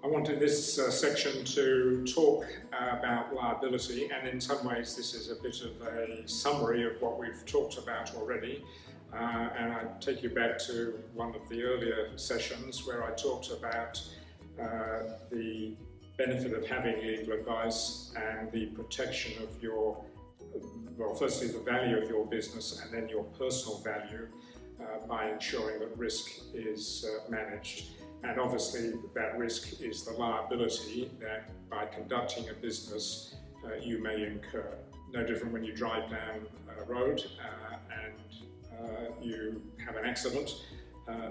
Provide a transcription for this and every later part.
I wanted this section to talk about liability, and in some ways this is a bit of a summary of what we've talked about already. And I take you back to one of the earlier sessions where I talked about the benefit of having legal advice and the protection of your, well, firstly the value of your business and then your personal value by ensuring that risk is managed. And obviously that risk is the liability that by conducting a business you may incur. No different when you drive down a road and you have an accident,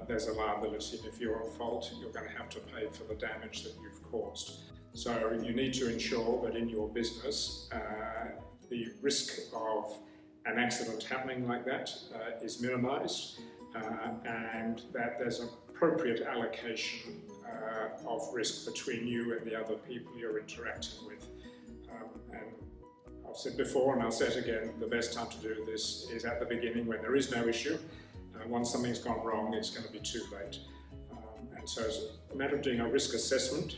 there's a liability, and if you're at fault you're going to have to pay for the damage that you've caused. So you need to ensure that in your business the risk of an accident happening like that is minimised and that there's an appropriate allocation of risk between you and the other people you're interacting with. And I've said before, and I'll say it again, the best time to do this is at the beginning when there is no issue. Once something's gone wrong, it's going to be too late. And so it's a matter of doing a risk assessment,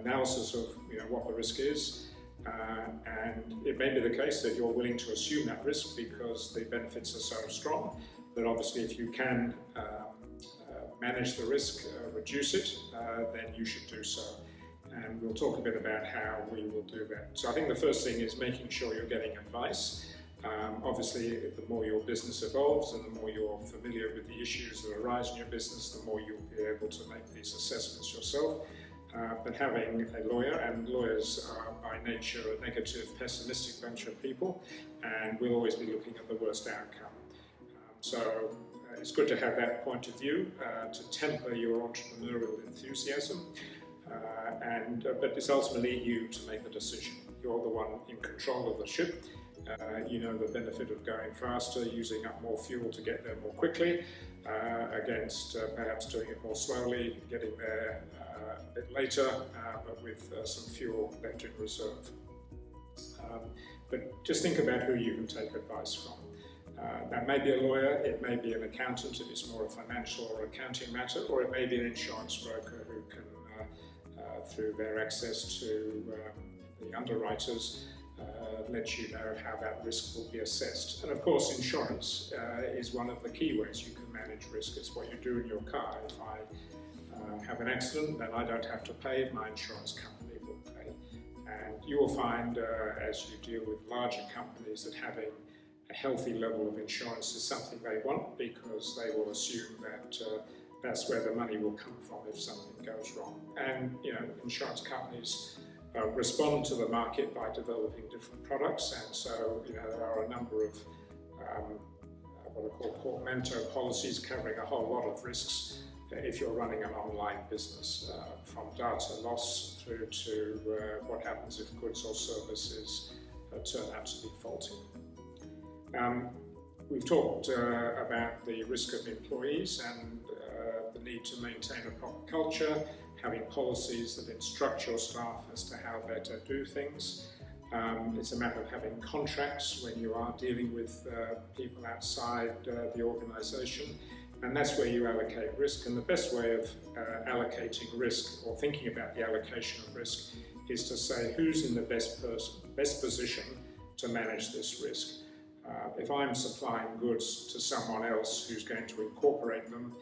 analysis of what the risk is, and it may be the case that you're willing to assume that risk because the benefits are so strong. But obviously if you can manage the risk, reduce it, then you should do so. And we'll talk a bit about how we will do that. So I think the first thing is making sure you're getting advice. Obviously, the more your business evolves and the more you're familiar with the issues that arise in your business, the more you'll be able to make these assessments yourself. But having a lawyer, and lawyers are by nature a negative, pessimistic bunch of people, and we'll always be looking at the worst outcome. So it's good to have that point of view to temper your entrepreneurial enthusiasm, but it's ultimately you to make the decision. You're the one in control of the ship. You know the benefit of going faster, using up more fuel to get there more quickly, against perhaps doing it more slowly, getting there a bit later, but with some fuel left in reserve. But just think about who you can take advice from. That may be a lawyer, it may be an accountant if it's more a financial or accounting matter, or it may be an insurance broker who can, through their access to the underwriters, let you know how that risk will be assessed. And of course insurance is one of the key ways you can manage risk. It's what you do in your car. If I have an accident, then I don't have to pay, my insurance company will pay. And you will find as you deal with larger companies that having a healthy level of insurance is something they want, because they will assume that that's where the money will come from if something goes wrong. And insurance companies respond to the market by developing different products, and so there are a number of what are called portmanteau policies covering a whole lot of risks if you're running an online business, from data loss through to what happens if goods or services turn out to be faulty. We've talked about the risk of employees and the need to maintain a proper culture, having policies that instruct your staff as to how they're to do things. It's a matter of having contracts when you are dealing with people outside the organisation, and that's where you allocate risk. And the best way of allocating risk, or thinking about the allocation of risk, is to say who's in the best position to manage this risk. If I'm supplying goods to someone else who's going to incorporate them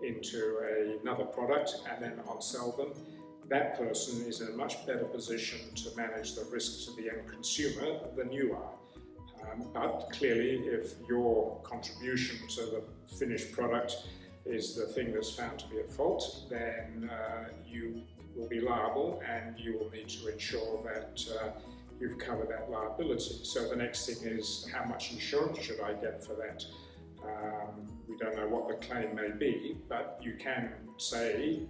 into another product and then on-sell them, that person is in a much better position to manage the risk to the end consumer than you are. But clearly, if your contribution to the finished product is the thing that's found to be at fault, then you will be liable, and you will need to ensure that you've covered that liability. So the next thing is, how much insurance should I get for that? We don't know what the claim may be, but you can say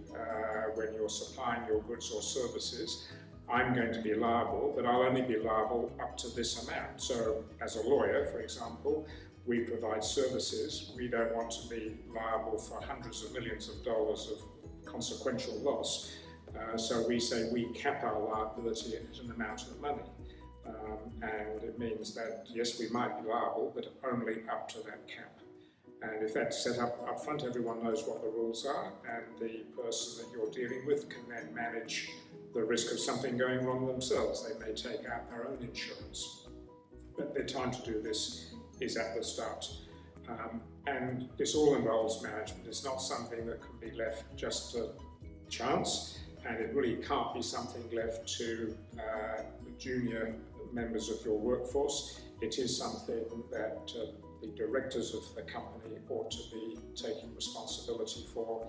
when you're supplying your goods or services, I'm going to be liable, but I'll only be liable up to this amount. So as a lawyer, for example, we provide services. We don't want to be liable for hundreds of millions of dollars of consequential loss. So we say we cap our liability at an amount of money. And it means that, yes, we might be liable, but only up to that cap. And if that's set up front, everyone knows what the rules are, and the person that you're dealing with can then manage the risk of something going wrong themselves. They may take out their own insurance. But the time to do this is at the start. And this all involves management. It's not something that can be left just to chance, and it really can't be something left to junior members of your workforce. It is something that the directors of the company ought to be taking responsibility for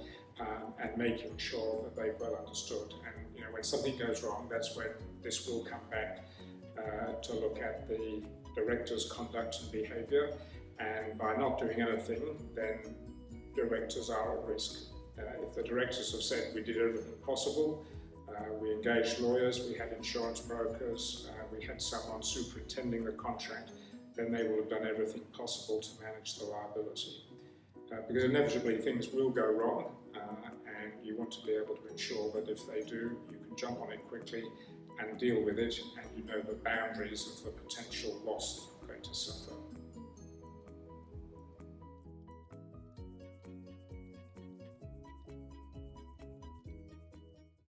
and making sure that they've well understood. And when something goes wrong, that's when this will come back to look at the directors' conduct and behaviour. And by not doing anything, then directors are at risk. If the directors have said we did everything possible, we engaged lawyers, we had insurance brokers, we had someone superintending the contract, then they will have done everything possible to manage the liability. Because inevitably things will go wrong, and you want to be able to ensure that if they do, you can jump on it quickly and deal with it, and you know the boundaries of the potential loss that you're going to suffer.